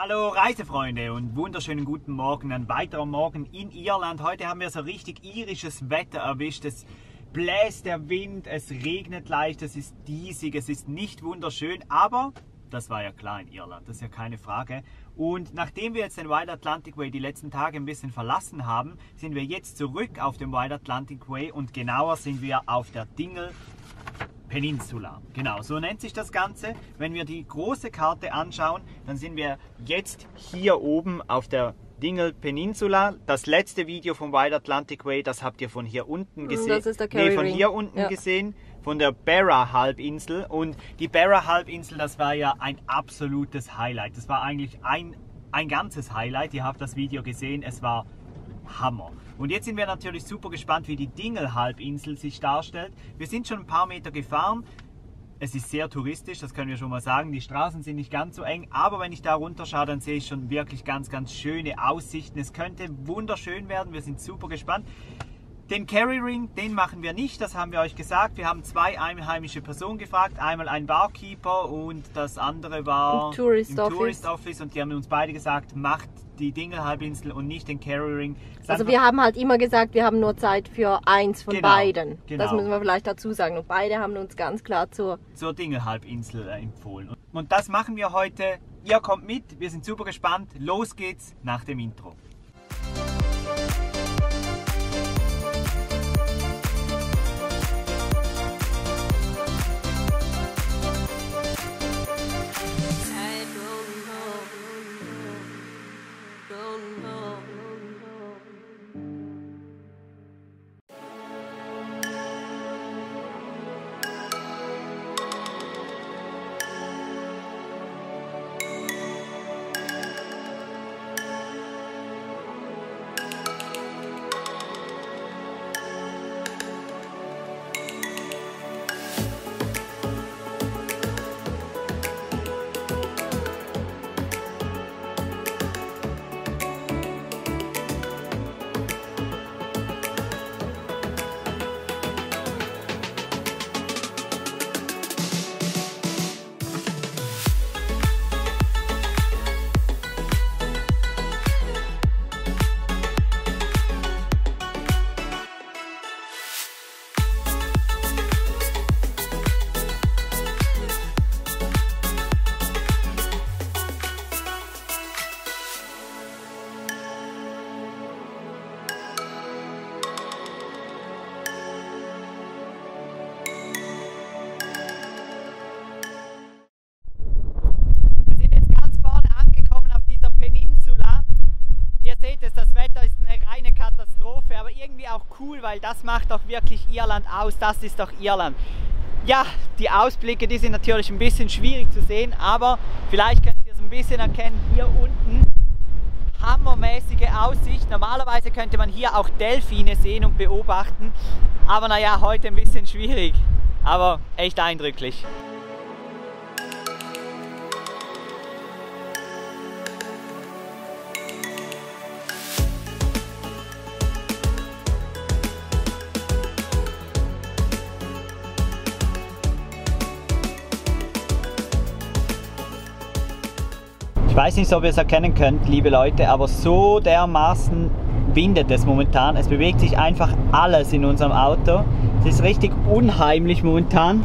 Hallo Reisefreunde und wunderschönen guten Morgen, ein weiterer Morgen in Irland. Heute haben wir so richtig irisches Wetter erwischt. Es bläst der Wind, es regnet leicht, es ist diesig, es ist nicht wunderschön, aber das war ja klar in Irland, das ist ja keine Frage. Und nachdem wir jetzt den Wild Atlantic Way die letzten Tage ein bisschen verlassen haben, sind wir jetzt zurück auf dem Wild Atlantic Way und genauer sind wir auf der Dingle Peninsula. Genau, so nennt sich das Ganze. Wenn wir die große Karte anschauen, dann sind wir jetzt hier oben auf der Dingle Peninsula. Das letzte Video vom Wild Atlantic Way, das habt ihr von hier unten gesehen. Das ist der Kerry von Ring. hier unten gesehen, von der Barra-Halbinsel. Und die Barra-Halbinsel, das war ja ein absolutes Highlight. Das war eigentlich ein ganzes Highlight. Ihr habt das Video gesehen, es war Hammer. Und jetzt sind wir natürlich super gespannt, wie die Dingle-Halbinsel sich darstellt. Wir sind schon ein paar Meter gefahren. Es ist sehr touristisch, das können wir schon mal sagen. Die Straßen sind nicht ganz so eng, aber wenn ich da runter schaue, dann sehe ich schon wirklich ganz, ganz schöne Aussichten. Es könnte wunderschön werden, wir sind super gespannt. Den Kerry Ring, den machen wir nicht, das haben wir euch gesagt. Wir haben zwei einheimische Personen gefragt, einmal ein Barkeeper und das andere war im Tourist Office. Und die haben uns beide gesagt, macht die Dingle-Halbinsel und nicht den Kerry Ring. Also wir haben halt immer gesagt, wir haben nur Zeit für eins von beiden. Genau. Das müssen wir vielleicht dazu sagen. Und beide haben uns ganz klar zur Dingle-Halbinsel empfohlen. Und das machen wir heute. Ihr kommt mit, wir sind super gespannt. Los geht's nach dem Intro. Das Wetter ist eine reine Katastrophe, aber irgendwie auch cool, weil das macht doch wirklich Irland aus, das ist doch Irland. Ja, die Ausblicke, die sind natürlich ein bisschen schwierig zu sehen, aber vielleicht könnt ihr es ein bisschen erkennen, hier unten hammermäßige Aussicht. Normalerweise könnte man hier auch Delfine sehen und beobachten, aber naja, heute ein bisschen schwierig, aber echt eindrücklich. Ich weiß nicht, ob ihr es erkennen könnt, liebe Leute, aber so dermaßen windet es momentan. Es bewegt sich einfach alles in unserem Auto. Es ist richtig unheimlich momentan.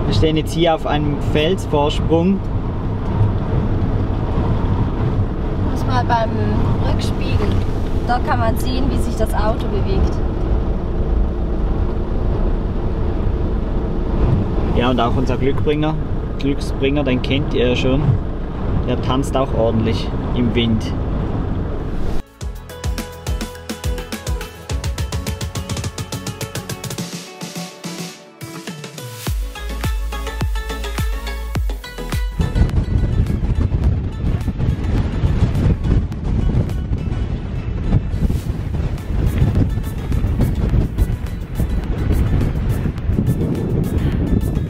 Wir stehen jetzt hier auf einem Felsvorsprung. muss mal beim Rückspiegel. Da kann man sehen, wie sich das Auto bewegt. Ja, und auch unser Glücksbringer, den kennt ihr ja schon. Der tanzt auch ordentlich im Wind.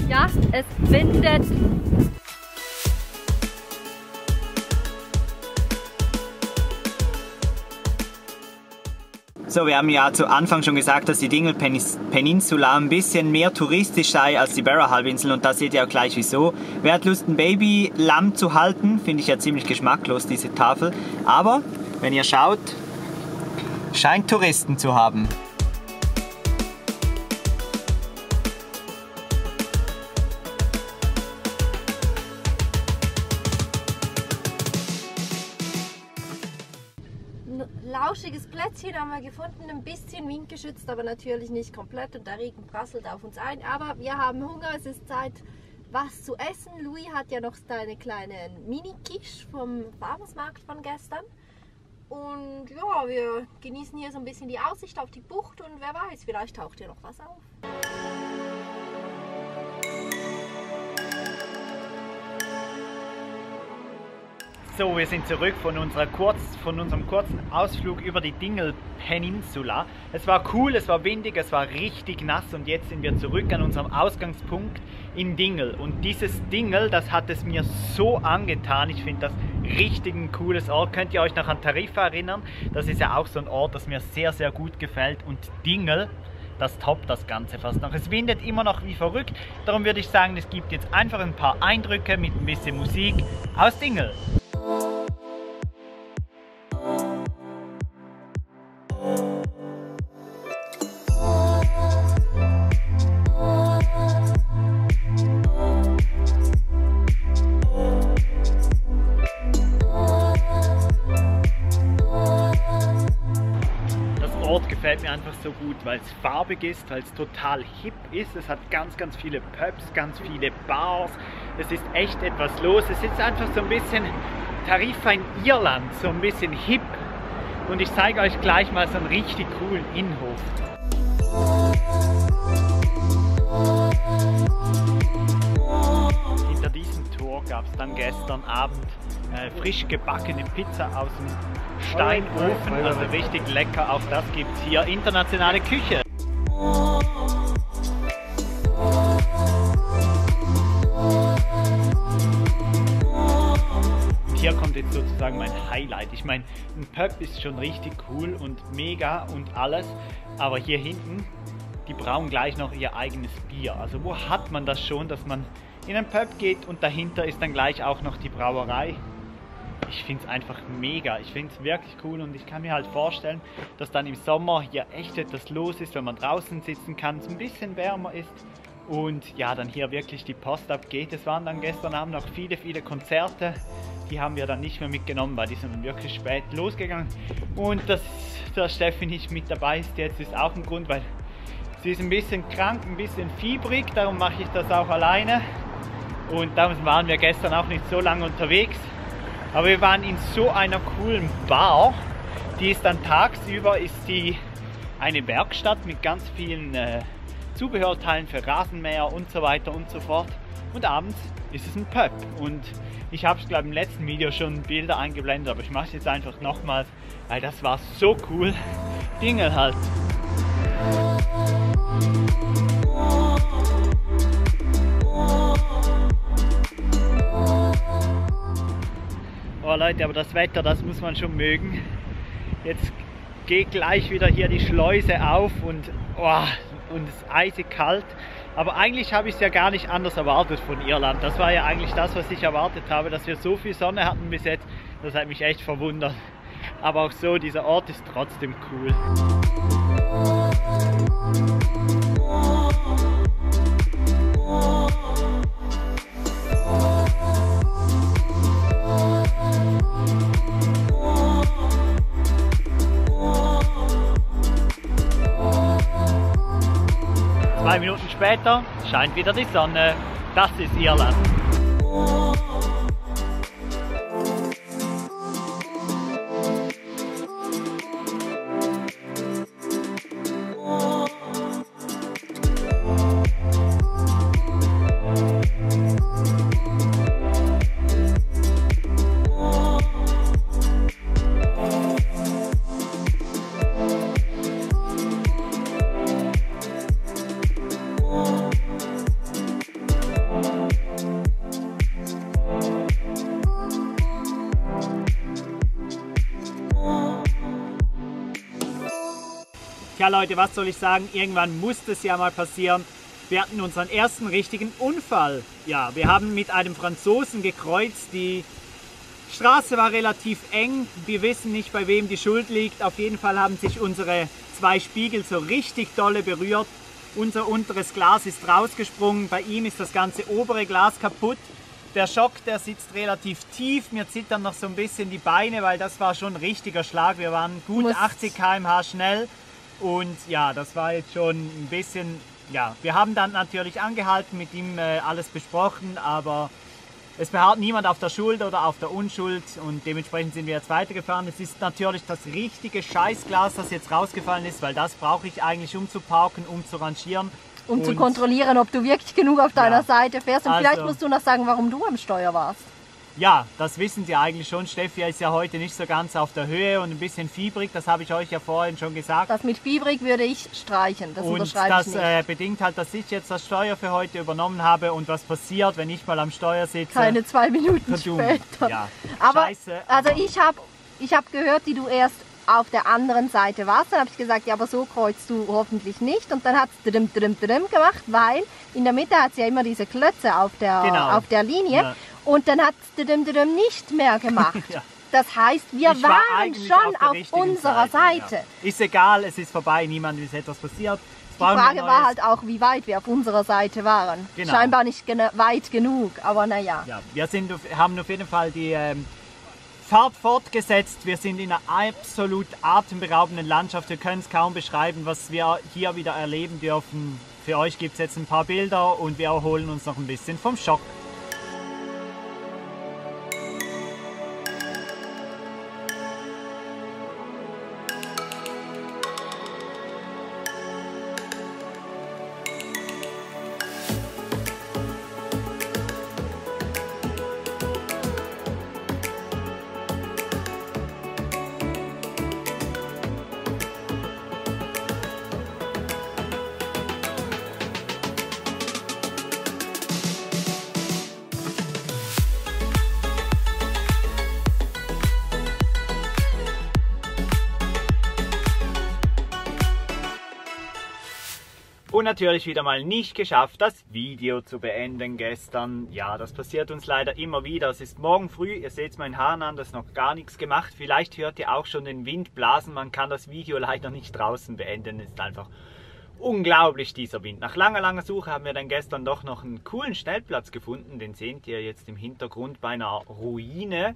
Ja, es windet. So, wir haben ja zu Anfang schon gesagt, dass die Dingle Peninsula ein bisschen mehr touristisch sei als die Barrow-Halbinsel und da seht ihr auch gleich wieso. Wer hat Lust, ein Babylamm zu halten? Finde ich ja ziemlich geschmacklos, diese Tafel. Aber, wenn ihr schaut, scheint Touristen zu haben. Lauschiges Plätzchen haben wir gefunden, ein bisschen windgeschützt, aber natürlich nicht komplett und der Regen prasselt auf uns ein. Aber wir haben Hunger, es ist Zeit, was zu essen. Louis hat ja noch seine kleinen Mini-Quiche vom Farmersmarkt von gestern. Und ja, wir genießen hier so ein bisschen die Aussicht auf die Bucht und wer weiß, vielleicht taucht hier noch was auf. So, wir sind zurück von unserem kurzen Ausflug über die Dingle Peninsula. Es war cool, es war windig, es war richtig nass und jetzt sind wir zurück an unserem Ausgangspunkt in Dingle. Und dieses Dingle, das hat es mir so angetan. Ich finde das richtig ein cooles Ort. Könnt ihr euch noch an Tarifa erinnern? Das ist ja auch so ein Ort, das mir sehr, sehr gut gefällt. Und Dingle, das toppt das Ganze fast noch. Es windet immer noch wie verrückt. Darum würde ich sagen, es gibt jetzt einfach ein paar Eindrücke mit ein bisschen Musik aus Dingle. Gefällt mir einfach so gut, weil es farbig ist, weil es total hip ist. Es hat ganz, ganz viele Pubs, ganz viele Bars. Es ist echt etwas los. Es ist einfach so ein bisschen Tarifa in Irland, so ein bisschen hip. Und ich zeige euch gleich mal so einen richtig coolen Innenhof. Hinter diesem Tor gab es dann gestern Abend frisch gebackene Pizza aus dem Steinofen, also richtig lecker, auch das gibt es hier, internationale Küche. Und hier kommt jetzt sozusagen mein Highlight. Ich meine, ein Pub ist schon richtig cool und mega und alles, aber hier hinten, die brauen gleich noch ihr eigenes Bier. Also wo hat man das schon, dass man in einen Pub geht und dahinter ist dann gleich auch noch die Brauerei? Ich finde es einfach mega, ich finde es wirklich cool und ich kann mir halt vorstellen, dass dann im Sommer hier echt etwas los ist, wenn man draußen sitzen kann, es ein bisschen wärmer ist und ja, dann hier wirklich die Post abgeht. Es waren dann gestern Abend noch viele, viele Konzerte, die haben wir dann nicht mehr mitgenommen, weil die sind dann wirklich spät losgegangen und dass Steffi nicht mit dabei ist jetzt ist auch ein Grund, weil sie ist ein bisschen krank, ein bisschen fiebrig, darum mache ich das auch alleine und darum waren wir gestern auch nicht so lange unterwegs. Aber wir waren in so einer coolen Bar, die ist dann tagsüber eine Werkstatt mit ganz vielen Zubehörteilen für Rasenmäher und so weiter und so fort. Und abends ist es ein Pub. Und ich habe es glaube ich im letzten Video schon Bilder eingeblendet, aber ich mache es jetzt einfach nochmals, weil das war so cool. Dingle halt. Oh Leute, aber das Wetter, das muss man schon mögen. Jetzt geht gleich wieder hier die Schleuse auf und es ist eisig kalt. Aber eigentlich habe ich es ja gar nicht anders erwartet von Irland. Das war ja eigentlich das, was ich erwartet habe, dass wir so viel Sonne hatten bis jetzt. Das hat mich echt verwundert. Aber auch so, dieser Ort ist trotzdem cool. Zwei Minuten später scheint wieder die Sonne. Das ist Irland. Tja Leute, was soll ich sagen? Irgendwann muss es ja mal passieren. Wir hatten unseren ersten richtigen Unfall. Ja, wir haben mit einem Franzosen gekreuzt. Die Straße war relativ eng. Wir wissen nicht, bei wem die Schuld liegt. Auf jeden Fall haben sich unsere zwei Spiegel so richtig dolle berührt. Unser unteres Glas ist rausgesprungen. Bei ihm ist das ganze obere Glas kaputt. Der Schock, der sitzt relativ tief. Mir zittern noch so ein bisschen die Beine, weil das war schon ein richtiger Schlag. Wir waren gut 80 km/h schnell. Und ja, das war jetzt schon ein bisschen... Ja, wir haben dann natürlich angehalten, mit ihm alles besprochen, aber es beharrt niemand auf der Schuld oder auf der Unschuld und dementsprechend sind wir jetzt weitergefahren. Es ist natürlich das richtige Scheißglas, das jetzt rausgefallen ist, weil das brauche ich eigentlich, um zu parken, um zu rangieren. Um zu kontrollieren, ob du wirklich genug auf deiner Ja, Seite fährst. Und vielleicht also, musst du noch sagen, warum du am Steuer warst. Ja, das wissen Sie eigentlich schon. Steffi ist ja heute nicht so ganz auf der Höhe und ein bisschen fiebrig. Das habe ich euch ja vorhin schon gesagt. Das mit fiebrig würde ich streichen. Das Und unterschreibe ich das nicht. bedingt halt, dass ich jetzt das Steuer für heute übernommen habe. Und was passiert, wenn ich mal am Steuer sitze? Keine 2 Minuten Verdummt. später. Ja, aber, scheiße. also aber ich hab gehört, wie du erst auf der anderen Seite warst. Dann habe ich gesagt, ja, aber so kreuzt du hoffentlich nicht. Und dann hat es gemacht, weil in der Mitte hat es ja immer diese Klötze auf der Linie. Ja. Und dann hat es nicht mehr gemacht. Ja. Das heißt, wir Ich war waren eigentlich schon der auf richtigen unserer Seite. Ja. Ist egal, es ist vorbei, niemandem ist etwas passiert. Die Frage war halt auch, wie weit wir auf unserer Seite waren. Genau. Scheinbar nicht weit genug, aber naja. Ja, haben auf jeden Fall die Fahrt fortgesetzt. Wir sind in einer absolut atemberaubenden Landschaft. Wir können es kaum beschreiben, was wir hier wieder erleben dürfen. Für euch gibt es jetzt ein paar Bilder und wir erholen uns noch ein bisschen vom Schock. Und natürlich wieder mal nicht geschafft, das Video zu beenden gestern. Ja, das passiert uns leider immer wieder. Es ist morgen früh, ihr seht meinen Haaren an, das ist noch gar nichts gemacht. Vielleicht hört ihr auch schon den Wind blasen. Man kann das Video leider nicht draußen beenden. Es ist einfach unglaublich, dieser Wind. Nach langer Suche haben wir dann gestern doch noch einen coolen Stellplatz gefunden. Den seht ihr jetzt im Hintergrund bei einer Ruine.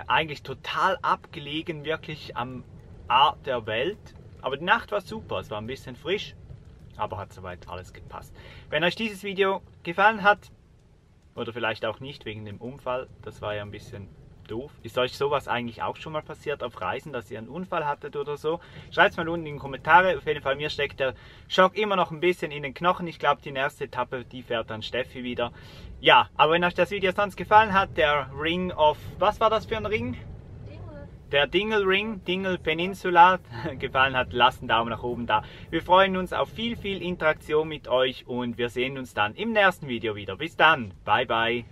Eigentlich total abgelegen, wirklich am Arsch der Welt. Aber die Nacht war super, es war ein bisschen frisch. Aber hat soweit alles gepasst. Wenn euch dieses Video gefallen hat, oder vielleicht auch nicht wegen dem Unfall, das war ja ein bisschen doof. Ist euch sowas eigentlich auch schon mal passiert auf Reisen, dass ihr einen Unfall hattet oder so? Schreibt es mal unten in die Kommentare. Auf jeden Fall, mir steckt der Schock immer noch ein bisschen in den Knochen. Ich glaube, die erste Etappe, die fährt dann Steffi wieder. Ja, aber wenn euch das Video sonst gefallen hat, der Ring of... Was war das für ein Ring? Der Dingle Ring, Dingle Peninsula gefallen hat, lasst einen Daumen nach oben da. Wir freuen uns auf viel Interaktion mit euch und wir sehen uns dann im nächsten Video wieder. Bis dann, bye bye.